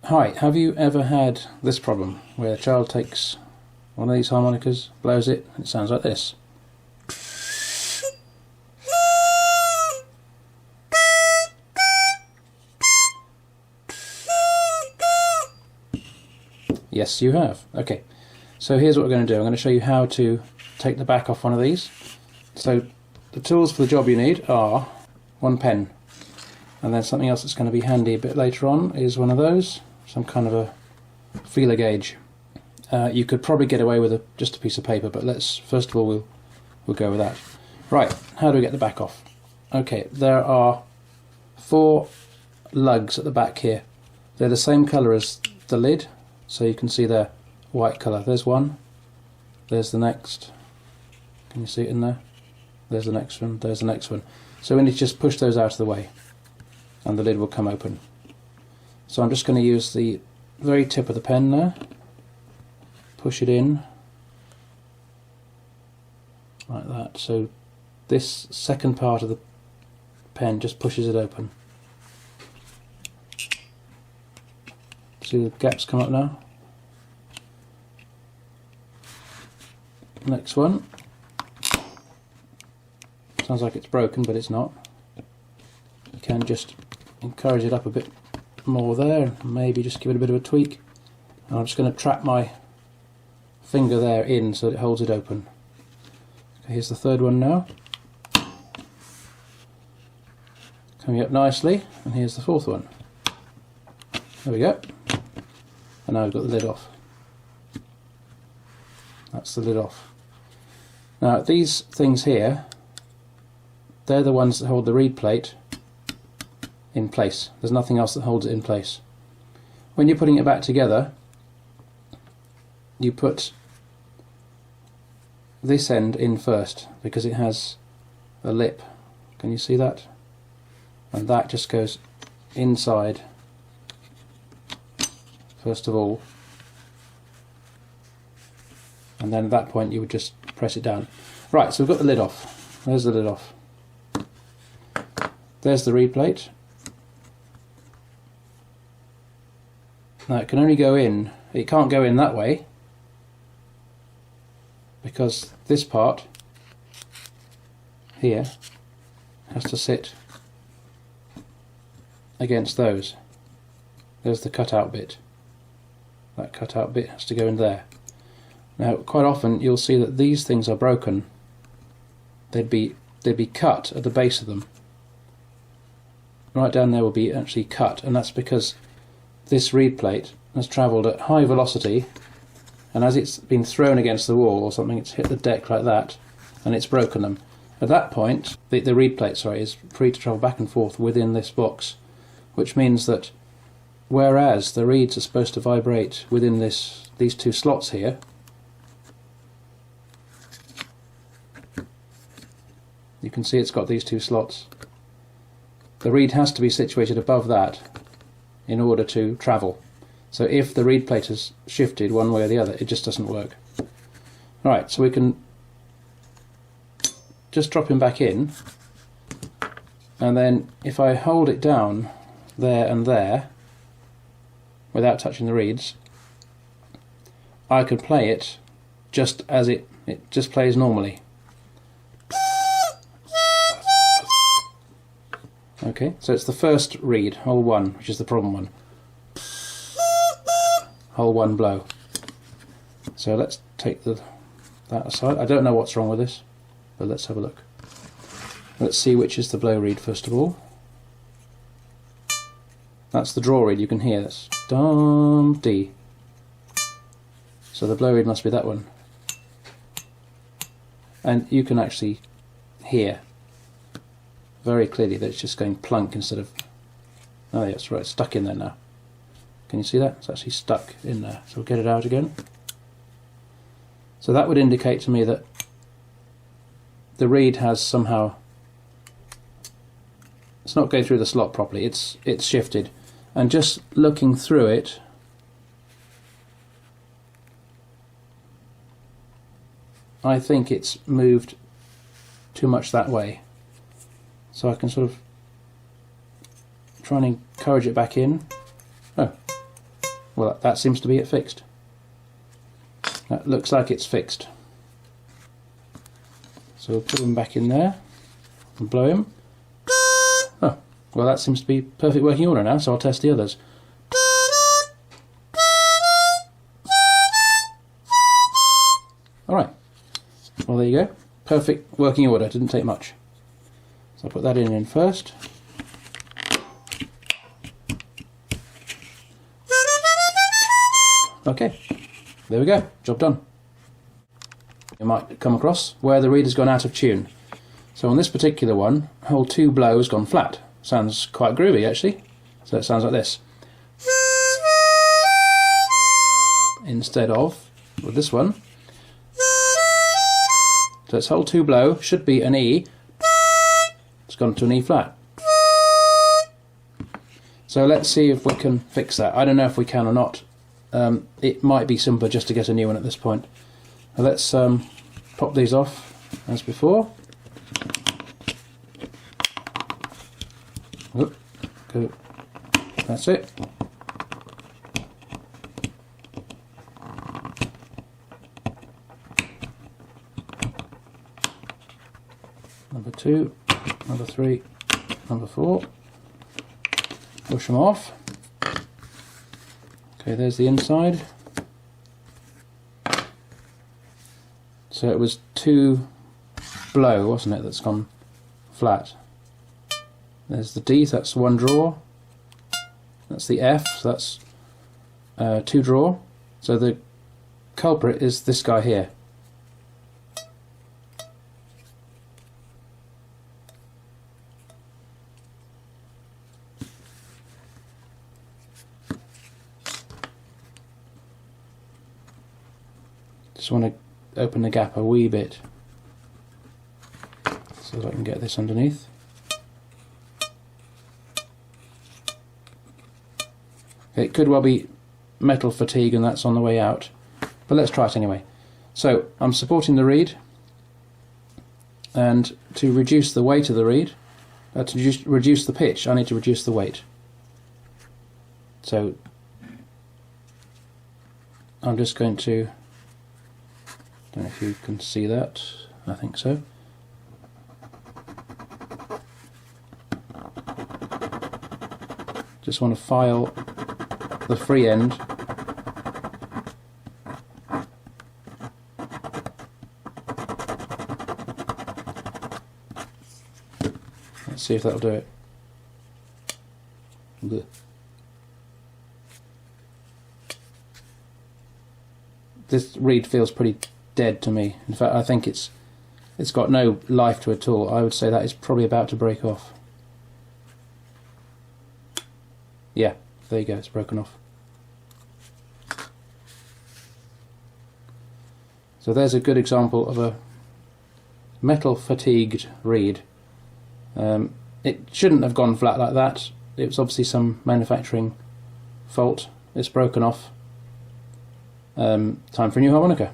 Hi, have you ever had this problem where a child takes one of these harmonicas, blows it, and it sounds like this? Yes, you have. Okay, so here's what we're going to do. I'm going to show you how to take the back off one of these. So the tools for the job you need are one pen, and then something else that's going to be handy a bit later on is one of those, some kind of a feeler gauge. You could probably get away with just a piece of paper, but let's first of all we'll go with that. Right, how do we get the back off? Okay, there are 4 lugs at the back here. They're the same colour as the lid, so you can see they're white colour. There's one, there's the next. Can you see it in there? There's the next one, there's the next one. So we need to just push those out of the way and the lid will come open. So I'm just going to use the very tip of the pen there, push it in like that, so this second part of the pen just pushes it open. See the gaps come up now? Next one. Sounds like it's broken, but it's not. You can just encourage it up a bit more there, maybe just give it a bit of a tweak. And I'm just going to trap my finger there in so that it holds it open. Okay, here's the third one now. Coming up nicely, and here's the fourth one. There we go. And now we've got the lid off. That's the lid off. Now these things here, they're the ones that hold the reed plate in place. There's nothing else that holds it in place. When you're putting it back together, you put this end in first because it has a lip. Can you see that? And that just goes inside first of all, and then at that point you would just press it down. Right, so we've got the lid off. There's the lid off. There's the reed plate. Now it can only go in, it can't go in that way because this part here has to sit against those. There's the cutout bit. That cutout bit has to go in there. Now quite often you'll see that these things are broken. They'd be cut at the base of them. Right down there will be actually cut, and that's because this reed plate has travelled at high velocity, and as it's been thrown against the wall or something, it's hit the deck like that and it's broken them. At that point the reed plate is free to travel back and forth within this box, which means that whereas the reeds are supposed to vibrate within these 2 slots here, you can see it's got these 2 slots. The reed has to be situated above that in order to travel. So if the reed plate is shifted one way or the other, it just doesn't work. Alright, so we can just drop him back in, and then if I hold it down there and there without touching the reeds, I could play it just as it just plays normally. Okay, so it's the first reed, hole 1, which is the problem one. Hole 1 blow. So let's take that aside. I don't know what's wrong with this, but let's have a look. Let's see which is the blow reed first of all. That's the draw reed, you can hear that's dum D. So the blow reed must be that one. And you can actually hear very clearly that it's just going plunk instead of... Oh yes, right, it's stuck in there now. Can you see that? It's actually stuck in there. So we'll get it out again. So that would indicate to me that the reed has somehow... It's not going through the slot properly, it's shifted. And just looking through it, I think it's moved too much that way. So I can sort of try and encourage it back in. Oh, Well, that seems to be it fixed. That looks like it's fixed. So we'll put him back in there and blow him. Oh, well, that seems to be perfect working order now, so I'll test the others. Alright, well there you go. Perfect working order, didn't take much. So I'll put that in first. Okay, there we go, job done. You might come across where the reed has gone out of tune. So on this particular one, hole 2 blow has gone flat. Sounds quite groovy actually. So it sounds like this. Instead of, with this one, so it's hole 2 blow, should be an E, it's gone to an E flat. So let's see if we can fix that. I don't know if we can or not. It might be simpler just to get a new one at this point. Now let's pop these off as before. Oop, go. That's it. Number 2, number 3, number 4. Push them off. Okay, there's the inside. So it was 2 blow, wasn't it, that's gone flat. There's the D, so that's 1 draw. That's the F, so that's 2 draw. So the culprit is this guy here. Just want to open the gap a wee bit so that I can get this underneath. It could well be metal fatigue and that's on the way out, but let's try it anyway. So I'm supporting the reed, and to reduce the weight of the reed, to reduce the pitch, I need to reduce the weight. So I'm just going to, don't know if you can see that, I think so. Just want to file the free end let's see if that'll do it. Blech. This reed feels pretty dead to me. In fact, I think it's got no life to it at all. I would say that is probably about to break off. Yeah, there you go, it's broken off. So there's a good example of a metal fatigued reed. It shouldn't have gone flat like that. It was obviously some manufacturing fault. It's broken off. Time for a new harmonica.